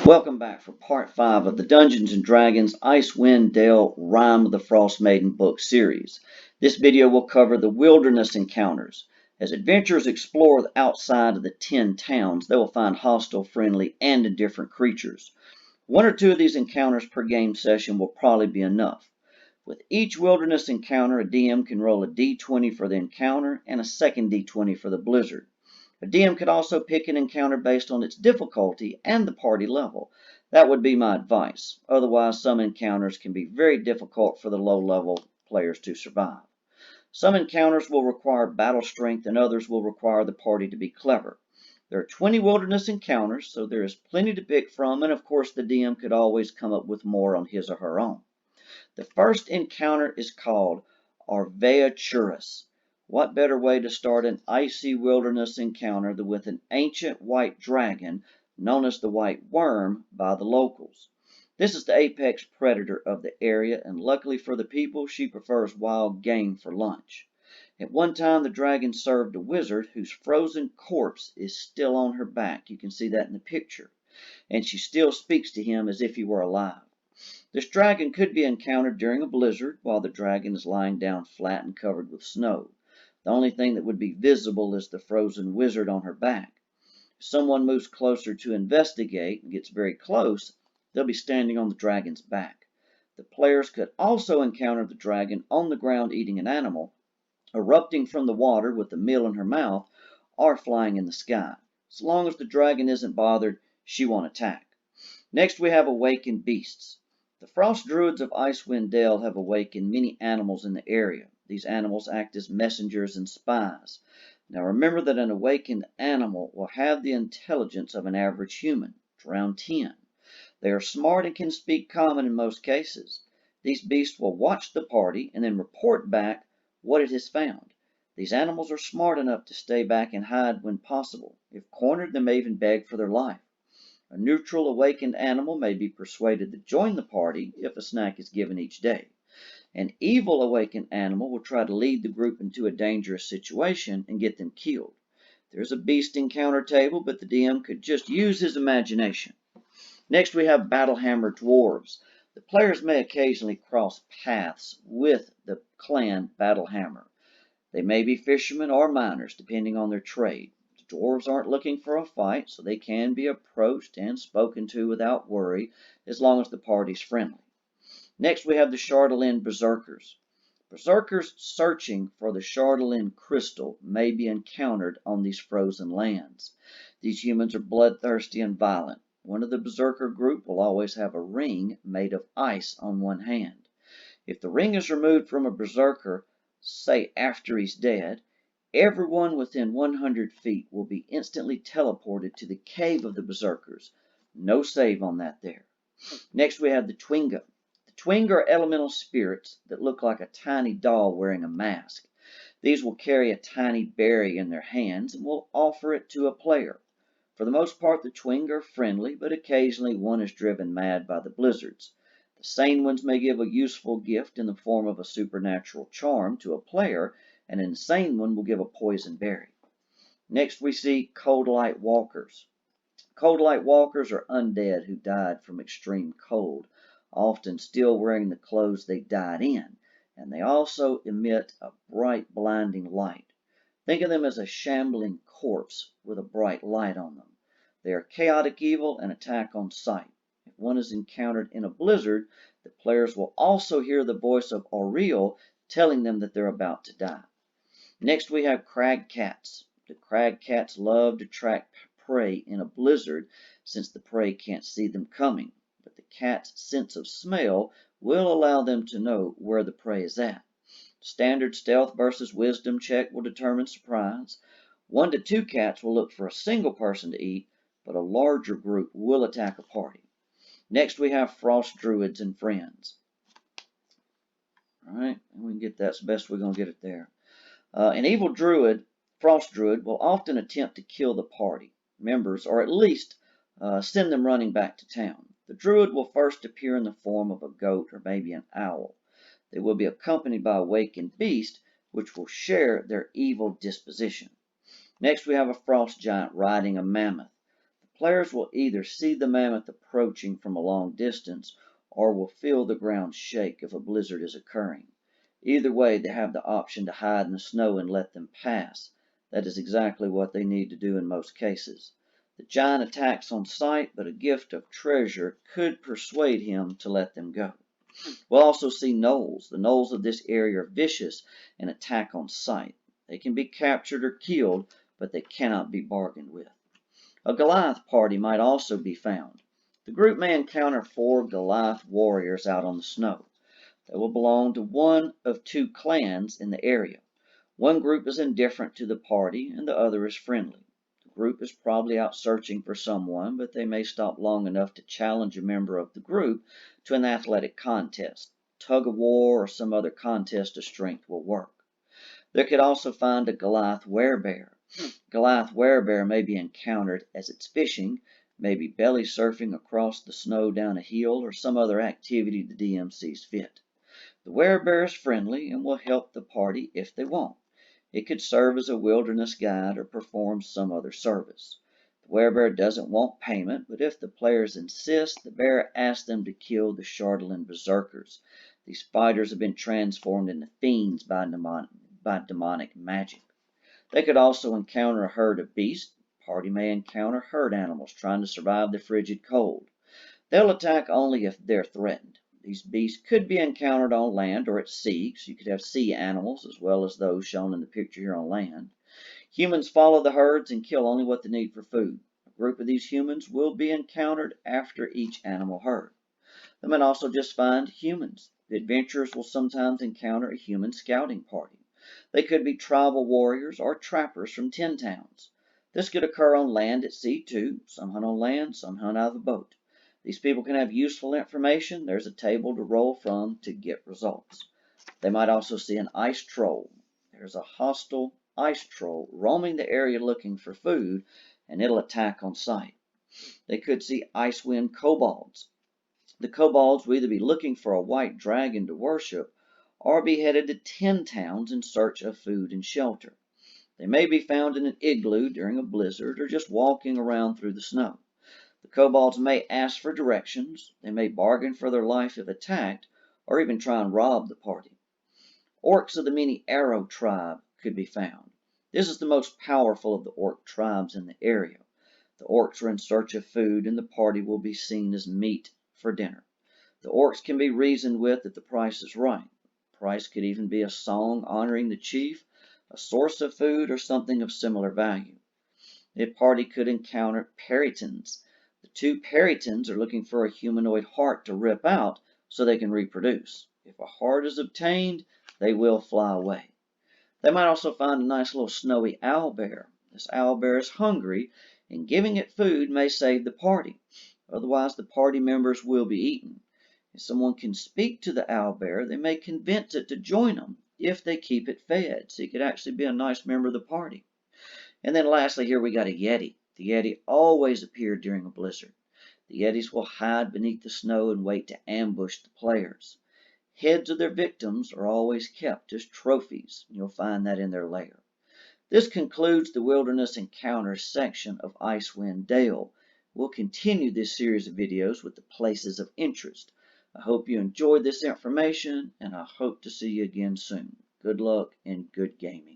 Welcome back for part 5 of the Dungeons & Dragons Icewind Dale Rime of the Frostmaiden book series. This video will cover the wilderness encounters. As adventurers explore outside of the 10 towns, they will find hostile, friendly, and indifferent creatures. 1 or 2 of these encounters per game session will probably be enough. With each wilderness encounter, a DM can roll a d20 for the encounter and a second d20 for the blizzard. A DM could also pick an encounter based on its difficulty and the party level. That would be my advice. Otherwise, some encounters can be very difficult for the low-level players to survive. Some encounters will require battle strength and others will require the party to be clever. There are 20 wilderness encounters, so there is plenty to pick from, and of course the DM could always come up with more on his or her own. The first encounter is called Ourvehicus. What better way to start an icy wilderness encounter than with an ancient white dragon known as the White Worm by the locals. This is the apex predator of the area, and luckily for the people, she prefers wild game for lunch. At one time, the dragon served a wizard whose frozen corpse is still on her back. You can see that in the picture. And she still speaks to him as if he were alive. This dragon could be encountered during a blizzard while the dragon is lying down flat and covered with snow. The only thing that would be visible is the frozen wizard on her back. If someone moves closer to investigate and gets very close, they'll be standing on the dragon's back. The players could also encounter the dragon on the ground eating an animal, erupting from the water with a meal in her mouth, or flying in the sky. As long as the dragon isn't bothered, she won't attack. Next we have awakened beasts. The frost druids of Icewind Dale have awakened many animals in the area. These animals act as messengers and spies. Now remember that an awakened animal will have the intelligence of an average human, around 10. They are smart and can speak common in most cases. These beasts will watch the party and then report back what it has found. These animals are smart enough to stay back and hide when possible. If cornered, they may even beg for their life. A neutral awakened animal may be persuaded to join the party if a snack is given each day. An evil awakened animal will try to lead the group into a dangerous situation and get them killed. There's a beast encounter table, but the DM could just use his imagination. Next we have battle-hammer dwarves. The players may occasionally cross paths with the clan battle-hammer. They may be fishermen or miners, depending on their trade. The dwarves aren't looking for a fight, so they can be approached and spoken to without worry, as long as the party's friendly. Next we have the Chandelier Berserkers. Berserkers searching for the Chandelier crystal may be encountered on these frozen lands. These humans are bloodthirsty and violent. One of the Berserker group will always have a ring made of ice on one hand. If the ring is removed from a Berserker, say after he's dead, everyone within 100 feet will be instantly teleported to the cave of the Berserkers. No save on that there. Next we have the Twinger. Twinger are elemental spirits that look like a tiny doll wearing a mask. These will carry a tiny berry in their hands and will offer it to a player. For the most part, the Twinger are friendly, but occasionally one is driven mad by the blizzards. The sane ones may give a useful gift in the form of a supernatural charm to a player, and an insane one will give a poison berry. Next we see Coldlight walkers. Coldlight walkers are undead who died from extreme cold, often still wearing the clothes they died in, and they also emit a bright blinding light. Think of them as a shambling corpse with a bright light on them. They are chaotic evil and attack on sight. If one is encountered in a blizzard, the players will also hear the voice of Aurel telling them that they're about to die. Next we have Crag cats. The Crag cats love to track prey in a blizzard since the prey can't see them coming. But the cat's sense of smell will allow them to know where the prey is at. Standard stealth versus wisdom check will determine surprise. 1 to 2 cats will look for a single person to eat, but a larger group will attack a party. Next we have frost druids and friends. Alright, we can get that as best we're going to get it there. An evil druid, frost druid, will often attempt to kill the party members, or at least send them running back to town. The druid will first appear in the form of a goat or maybe an owl. They will be accompanied by a awakened beast, which will share their evil disposition. Next we have a frost giant riding a mammoth. The Players will either see the mammoth approaching from a long distance or will feel the ground shake if a blizzard is occurring. Either way, they have the option to hide in the snow and let them pass. That is exactly what they need to do in most cases. The giant attacks on sight, but a gift of treasure could persuade him to let them go. We'll also see Knowles. The Knowles of this area are vicious and attack on sight. They can be captured or killed, but they cannot be bargained with. A Goliath party might also be found. The group may encounter 4 Goliath warriors out on the snow. They will belong to one of 2 clans in the area. One group is indifferent to the party and the other is friendly. The group is probably out searching for someone, but they may stop long enough to challenge a member of the group to an athletic contest. Tug of war or some other contest of strength will work. They could also find a Goliath Wherebear. Goliath Wherebear may be encountered as it's fishing, maybe belly surfing across the snow down a hill, or some other activity the DM sees fit. The Wherebear is friendly and will help the party if they want. It could serve as a wilderness guide or perform some other service. The Wherebear doesn't want payment, but if the players insist, the bear asks them to kill the Chardalyn Berserkers. These fighters have been transformed into fiends by demonic magic. They could also encounter a herd of beasts. The party may encounter herd animals trying to survive the frigid cold. They'll attack only if they're threatened. These beasts could be encountered on land or at sea, so you could have sea animals as well as those shown in the picture here on land. Humans follow the herds and kill only what they need for food. A group of these humans will be encountered after each animal herd. They might also just find humans. The adventurers will sometimes encounter a human scouting party. They could be tribal warriors or trappers from 10 towns. This could occur on land at sea too. Some hunt on land, some hunt out of a boat. These people can have useful information. There's a table to roll from to get results. They might also see an ice troll. There's a hostile ice troll roaming the area looking for food, and it'll attack on sight. They could see Icewind Cobalts. The Cobalts will either be looking for a white dragon to worship or be headed to 10 towns in search of food and shelter. They may be found in an igloo during a blizzard or just walking around through the snow. The Cobalts may ask for directions, they may bargain for their life if attacked, or even try and rob the party. Orcs of the Many Arrow tribe could be found. This is the most powerful of the orc tribes in the area. The orcs are in search of food and the party will be seen as meat for dinner. The orcs can be reasoned with if the price is right. The price could even be a song honoring the chief, a source of food, or something of similar value. The party could encounter perytons. The 2 perytons are looking for a humanoid heart to rip out so they can reproduce. If a heart is obtained, they will fly away. They might also find a nice little snowy owlbear. This owlbear is hungry, and giving it food may save the party. Otherwise, the party members will be eaten. If someone can speak to the owlbear, they may convince it to join them if they keep it fed. So it could actually be a nice member of the party. And then lastly, here we got a Yeti. The Yeti always appear during a blizzard. The Yetis will hide beneath the snow and wait to ambush the players. Heads of their victims are always kept as trophies. You'll find that in their lair. This concludes the Wilderness Encounters section of Icewind Dale. We'll continue this series of videos with the places of interest. I hope you enjoyed this information, and I hope to see you again soon. Good luck and good gaming.